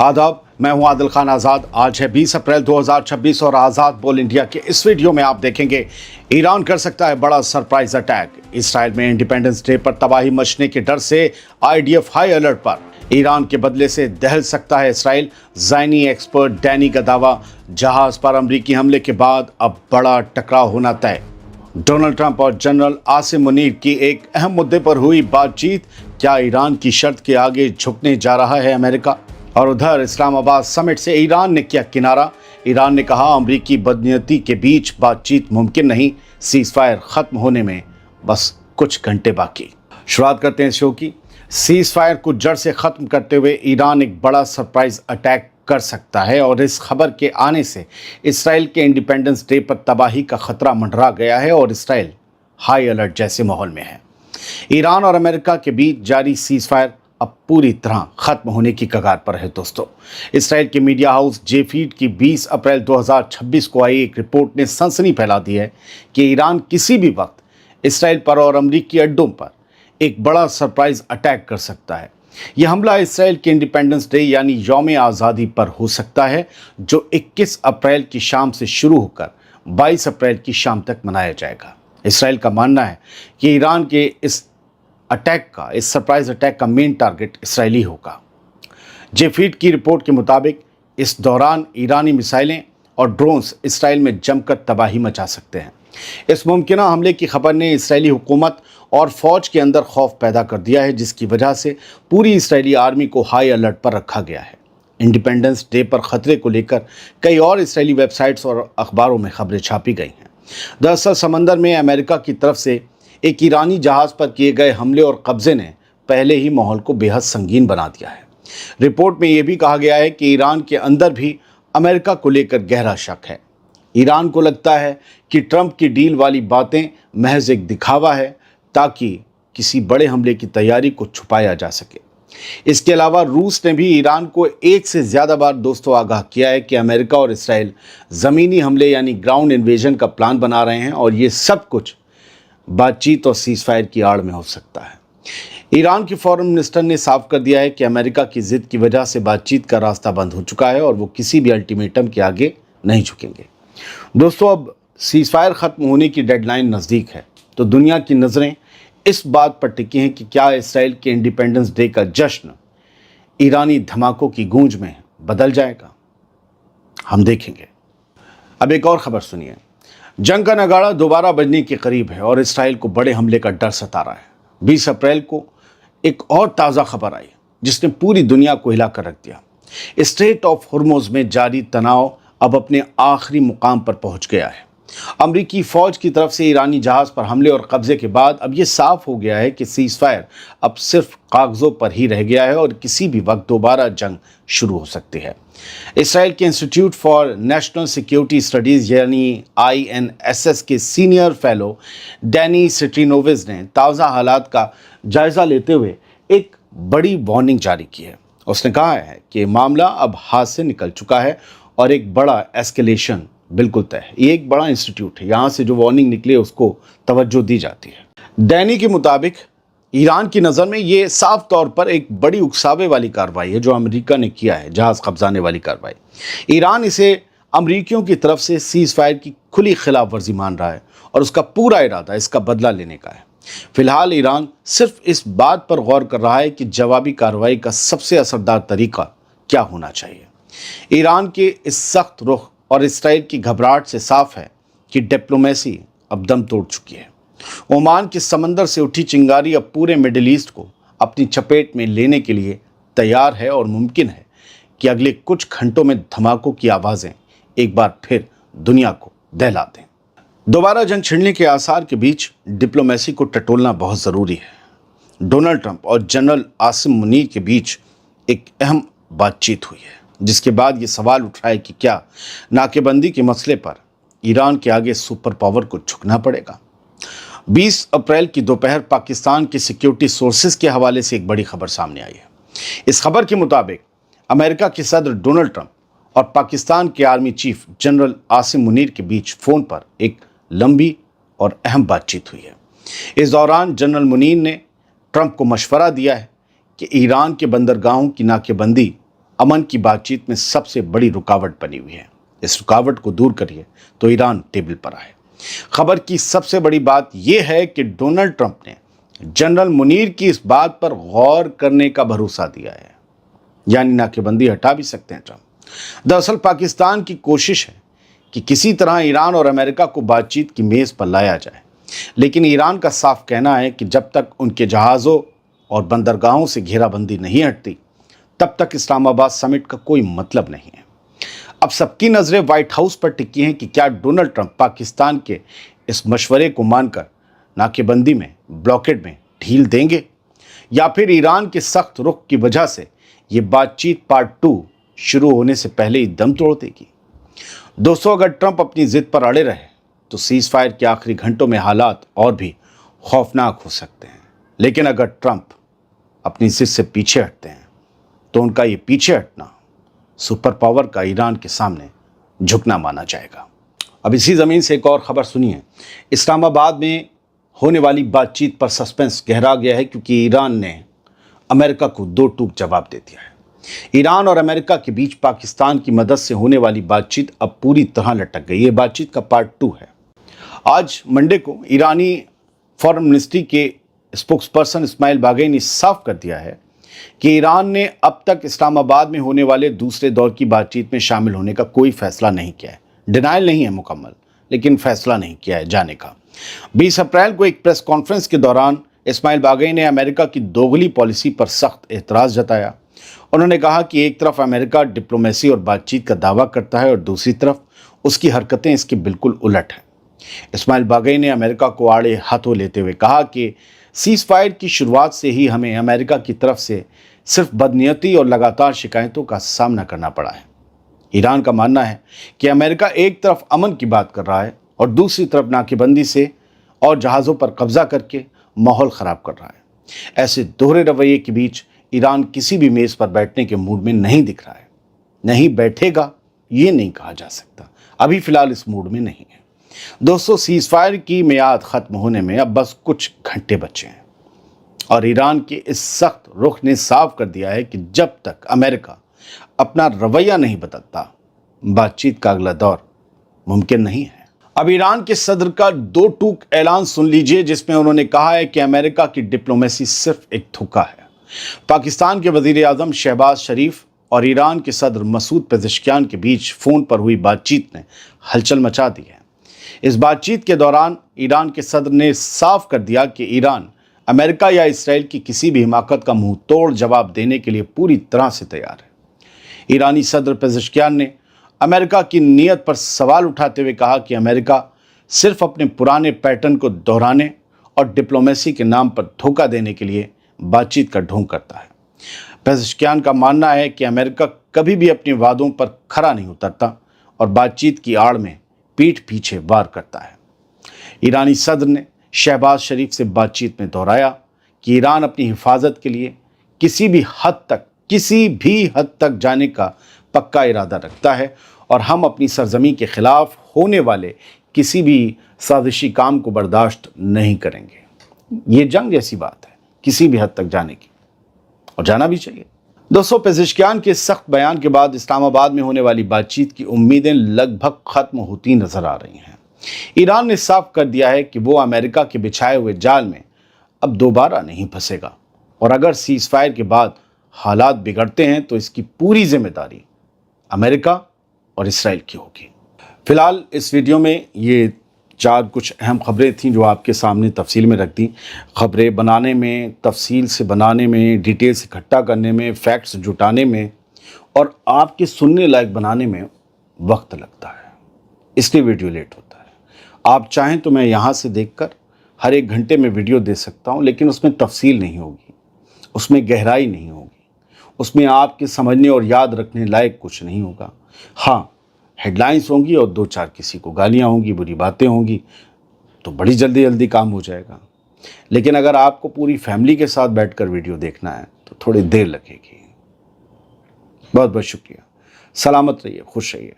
आदाब, मैं हूं आदिल खान आज़ाद। आज है 20 अप्रैल 2026 और आज़ाद बोल इंडिया के इस वीडियो में आप देखेंगे ईरान कर सकता है बड़ा सरप्राइज अटैक। इसराइल में इंडिपेंडेंस डे पर तबाही मचने के डर से आईडीएफ हाई अलर्ट पर। ईरान के बदले से दहल सकता है इसराइल। ज़ायनी एक्सपर्ट डैनी का दावा, जहाज पर अमरीकी हमले के बाद अब बड़ा टकराव होना तय। डोनाल्ड ट्रंप और जनरल आसिम मुनीर की एक अहम मुद्दे पर हुई बातचीत। क्या ईरान की शर्त के आगे झुकने जा रहा है अमेरिका? और उधर इस्लामाबाद समिट से ईरान ने किया किनारा। ईरान ने कहा अमरीकी बदनीयती के बीच बातचीत मुमकिन नहीं, सीज़फायर खत्म होने में बस कुछ घंटे बाकी। शुरुआत करते हैं शो की। सीज़फायर को जड़ से खत्म करते हुए ईरान एक बड़ा सरप्राइज अटैक कर सकता है और इस खबर के आने से इसराइल के इंडिपेंडेंस डे पर तबाही का खतरा मंडरा गया है और इसराइल हाई अलर्ट जैसे माहौल में है। ईरान और अमेरिका के बीच जारी सीज़फायर अब पूरी तरह खत्म होने की कगार पर है। दोस्तों, इसराइल के मीडिया हाउस जे-फीड की 20 अप्रैल 2026 को आई एक रिपोर्ट ने सनसनी फैला दी है कि ईरान किसी भी वक्त इसराइल पर और अमरीकी अड्डों पर एक बड़ा सरप्राइज अटैक कर सकता है। यह हमला इसराइल के इंडिपेंडेंस डे यानी यौम आज़ादी पर हो सकता है, जो 21 अप्रैल की शाम से शुरू होकर 22 अप्रैल की शाम तक मनाया जाएगा। इसराइल का मानना है कि ईरान के इस सरप्राइज अटैक का मेन टारगेट इसराइली होगा। जे-फीड की रिपोर्ट के मुताबिक इस दौरान ईरानी मिसाइलें और ड्रोन्स इसराइल में जमकर तबाही मचा सकते हैं। इस मुमकिना हमले की खबर ने इसराइली हुकूमत और फौज के अंदर खौफ पैदा कर दिया है, जिसकी वजह से पूरी इसराइली आर्मी को हाई अलर्ट पर रखा गया है। इंडिपेंडेंस डे पर खतरे को लेकर कई और इसराइली वेबसाइट्स और अखबारों में खबरें छापी गई हैं। दरअसल समंदर में अमेरिका की तरफ से एक ईरानी जहाज पर किए गए हमले और कब्जे ने पहले ही माहौल को बेहद संगीन बना दिया है। रिपोर्ट में यह भी कहा गया है कि ईरान के अंदर भी अमेरिका को लेकर गहरा शक है। ईरान को लगता है कि ट्रंप की डील वाली बातें महज एक दिखावा है, ताकि किसी बड़े हमले की तैयारी को छुपाया जा सके। इसके अलावा रूस ने भी ईरान को एक से ज़्यादा बार दोस्तों आगाह किया है कि अमेरिका और इसराइल ज़मीनी हमले यानी ग्राउंड इन्वेजन का प्लान बना रहे हैं और ये सब कुछ बातचीत और सीज़फायर की आड़ में हो सकता है। ईरान के फॉरेन मिनिस्टर ने साफ कर दिया है कि अमेरिका की जिद की वजह से बातचीत का रास्ता बंद हो चुका है और वो किसी भी अल्टीमेटम के आगे नहीं झुकेंगे। दोस्तों, अब सीज़फायर ख़त्म होने की डेडलाइन नज़दीक है, तो दुनिया की नज़रें इस बात पर टिकी हैं कि क्या इसराइल के इंडिपेंडेंस डे का जश्न ईरानी धमाकों की गूंज में बदल जाएगा। हम देखेंगे। अब एक और खबर सुनिए। जंग का नगाड़ा दोबारा बजने के करीब है और इसराइल को बड़े हमले का डर सता रहा है। 20 अप्रैल को एक और ताज़ा खबर आई जिसने पूरी दुनिया को हिला कर रख दिया। स्ट्रेट ऑफ हॉर्मुज़ में जारी तनाव अब अपने आखिरी मुकाम पर पहुंच गया है। अमरीकी फ़ौज की तरफ से ईरानी जहाज़ पर हमले और कब्ज़े के बाद अब ये साफ हो गया है कि सीज़फायर अब सिर्फ कागज़ों पर ही रह गया है और किसी भी वक्त दोबारा जंग शुरू हो सकती है। इसराइल के institute for national security studies यानी INSS के सीनियर फेलो डैनी सिट्रिनोविज ने ताज़ा हालात का जायज़ा लेते हुए एक बड़ी वार्निंग जारी की है। उसने कहा है कि मामला अब हाथ से निकल चुका है और एक बड़ा एस्केलेशन बिल्कुल तय है। ये एक बड़ा इंस्टीट्यूट है, यहाँ से जो वार्निंग निकले उसको तवज्जो दी जाती है। डैनी के मुताबिक ईरान की नज़र में ये साफ तौर पर एक बड़ी उकसावे वाली कार्रवाई है जो अमेरिका ने किया है, जहाज़ कब्जाने वाली कार्रवाई। ईरान इसे अमरीकियों की तरफ से सीज़फायर की खुली खिलाफ वर्जी मान रहा है और उसका पूरा इरादा इसका बदला लेने का है। फिलहाल ईरान सिर्फ इस बात पर गौर कर रहा है कि जवाबी कार्रवाई का सबसे असरदार तरीका क्या होना चाहिए। ईरान के इस सख्त रुख और इसराइल की घबराहट से साफ है कि डिप्लोमेसी अब दम तोड़ चुकी है। ओमान के समंदर से उठी चिंगारी अब पूरे मिडिल ईस्ट को अपनी चपेट में लेने के लिए तैयार है और मुमकिन है कि अगले कुछ घंटों में धमाकों की आवाज़ें एक बार फिर दुनिया को दहला दें। दोबारा जंग छिड़ने के आसार के बीच डिप्लोमेसी को टटोलना बहुत ज़रूरी है। डोनाल्ड ट्रंप और जनरल आसिम मुनीर के बीच एक अहम बातचीत हुई है, जिसके बाद ये सवाल उठ रहा है कि क्या नाकेबंदी के मसले पर ईरान के आगे सुपर पावर को झुकना पड़ेगा। 20 अप्रैल की दोपहर पाकिस्तान के सिक्योरिटी सोर्सेज के हवाले से एक बड़ी खबर सामने आई है। इस खबर के मुताबिक अमेरिका के सदर डोनाल्ड ट्रंप और पाकिस्तान के army chief general Asim Munir के बीच फ़ोन पर एक लंबी और अहम बातचीत हुई है। इस दौरान जनरल मुनीर ने ट्रंप को मशवरा दिया है कि ईरान के बंदरगाहों की नाकेबंदी अमन की बातचीत में सबसे बड़ी रुकावट बनी हुई है। इस रुकावट को दूर करिए तो ईरान टेबल पर आए। खबर की सबसे बड़ी बात यह है कि डोनाल्ड ट्रंप ने जनरल मुनीर की इस बात पर गौर करने का भरोसा दिया है, यानी नाकेबंदी हटा भी सकते हैं ट्रंप। दरअसल पाकिस्तान की कोशिश है कि किसी तरह ईरान और अमेरिका को बातचीत की मेज पर लाया जाए, लेकिन ईरान का साफ कहना है कि जब तक उनके जहाज़ों और बंदरगाहों से घेराबंदी नहीं हटती तब तक इस्लामाबाद समिट का कोई मतलब नहीं है। अब सबकी नज़रें व्हाइट हाउस पर टिकी हैं कि क्या डोनाल्ड ट्रंप पाकिस्तान के इस मशवरे को मानकर नाकेबंदी में, ब्लॉकेड में ढील देंगे, या फिर ईरान के सख्त रुख की वजह से ये बातचीत पार्ट 2 शुरू होने से पहले ही दम तोड़ देगी। दोस्तों, अगर ट्रंप अपनी जिद पर अड़े रहे तो सीज फायर के आखिरी घंटों में हालात और भी खौफनाक हो सकते हैं, लेकिन अगर ट्रंप अपनी जिद से पीछे हटते हैं तो उनका ये पीछे हटना सुपर पावर का ईरान के सामने झुकना माना जाएगा। अब इसी ज़मीन से एक और खबर सुनिए। इस्लामाबाद में होने वाली बातचीत पर सस्पेंस गहरा गया है, क्योंकि ईरान ने अमेरिका को दो टूक जवाब दे दिया है। ईरान और अमेरिका के बीच पाकिस्तान की मदद से होने वाली बातचीत अब पूरी तरह लटक गई। ये बातचीत का पार्ट 2 है। आज मंडे को ईरानी फॉरेन मिनिस्ट्री के स्पोक्सपर्सन इस्माइल बागई ने साफ कर दिया है कि ईरान ने अब तक इस्लामाबाद में होने वाले दूसरे दौर की बातचीत में शामिल होने का कोई फैसला नहीं किया है। डिनाइल नहीं है मुकम्मल, लेकिन फैसला नहीं किया है जाने का। 20 अप्रैल को एक प्रेस कॉन्फ्रेंस के दौरान इस्माइल बागई ने अमेरिका की दोगली पॉलिसी पर सख्त एतराज़ जताया। उन्होंने कहा कि एक तरफ अमेरिका डिप्लोमेसी और बातचीत का दावा करता है और दूसरी तरफ उसकी हरकतें इसके बिल्कुल उलट हैं। इस्माइल बागई ने अमेरिका को आड़े हाथों लेते हुए कहा कि सीज फायर की शुरुआत से ही हमें अमेरिका की तरफ से सिर्फ बदनीयती और लगातार शिकायतों का सामना करना पड़ा है। ईरान का मानना है कि अमेरिका एक तरफ अमन की बात कर रहा है और दूसरी तरफ नाकेबंदी से और जहाज़ों पर कब्जा करके माहौल ख़राब कर रहा है। ऐसे दोहरे रवैये के बीच ईरान किसी भी मेज़ पर बैठने के मूड में नहीं दिख रहा है। नहीं बैठेगा ये नहीं कहा जा सकता, अभी फ़िलहाल इस मूड में नहीं है। दोस्तों, सीज फायर की मियाद ख़त्म होने में अब बस कुछ घंटे बचे हैं और ईरान के इस सख्त रुख ने साफ कर दिया है कि जब तक अमेरिका अपना रवैया नहीं बदलता, बातचीत का अगला दौर मुमकिन नहीं है। अब ईरान के सदर का 2 टूक ऐलान सुन लीजिए, जिसमें उन्होंने कहा है कि अमेरिका की डिप्लोमेसी सिर्फ एक धोखा है। पाकिस्तान के वज़ीर आज़म शहबाज शरीफ और ईरान के सदर मसूद पेज़ेश्कियान के बीच फ़ोन पर हुई बातचीत ने हलचल मचा दी है। इस बातचीत के दौरान ईरान के सदर ने साफ कर दिया कि ईरान अमेरिका या इसराइल की किसी भी हिमाकत का मुंह तोड़ जवाब देने के लिए पूरी तरह से तैयार है। ईरानी सदर पेज़ेश्कियान ने अमेरिका की नीयत पर सवाल उठाते हुए कहा कि अमेरिका सिर्फ अपने पुराने पैटर्न को दोहराने और डिप्लोमेसी के नाम पर धोखा देने के लिए बातचीत का ढोंग करता है। पेज़ेश्कियान का मानना है कि अमेरिका कभी भी अपने वादों पर खरा नहीं उतरता और बातचीत की आड़ में पीठ पीछे वार करता है। ईरानी सदर ने शहबाज शरीफ से बातचीत में दोहराया कि ईरान अपनी हिफाजत के लिए किसी भी हद तक जाने का पक्का इरादा रखता है और हम अपनी सरजमी के खिलाफ होने वाले किसी भी साजिशी काम को बर्दाश्त नहीं करेंगे। ये जंग जैसी बात है, किसी भी हद तक जाने की, और जाना भी चाहिए। दोस्तों, पेज़ेश्कियान के सख्त बयान के बाद इस्लामाबाद में होने वाली बातचीत की उम्मीदें लगभग ख़त्म होती नजर आ रही हैं। ईरान ने साफ कर दिया है कि वो अमेरिका के बिछाए हुए जाल में अब दोबारा नहीं फंसेगा और अगर सीज फायर के बाद हालात बिगड़ते हैं तो इसकी पूरी जिम्मेदारी अमेरिका और इसराइल की होगी। फिलहाल इस वीडियो में ये 4 कुछ अहम खबरें थीं जो आपके सामने तफसील में रख दी। खबरें बनाने में, तफसील से बनाने में, डिटेल्स इकट्ठा करने में, फैक्ट्स जुटाने में और आपके सुनने लायक बनाने में वक्त लगता है, इसलिए वीडियो लेट होता है। आप चाहें तो मैं यहाँ से देखकर हर एक घंटे में वीडियो दे सकता हूँ, लेकिन उसमें तफसील नहीं होगी, उसमें गहराई नहीं होगी, उसमें आपके समझने और याद रखने लायक कुछ नहीं होगा। हाँ, हेडलाइंस होंगी और 2-4 किसी को गालियाँ होंगी, बुरी बातें होंगी, तो बड़ी जल्दी काम हो जाएगा। लेकिन अगर आपको पूरी फैमिली के साथ बैठकर वीडियो देखना है तो थोड़ी देर लगेगी। बहुत बहुत शुक्रिया। सलामत रहिए, खुश रहिए।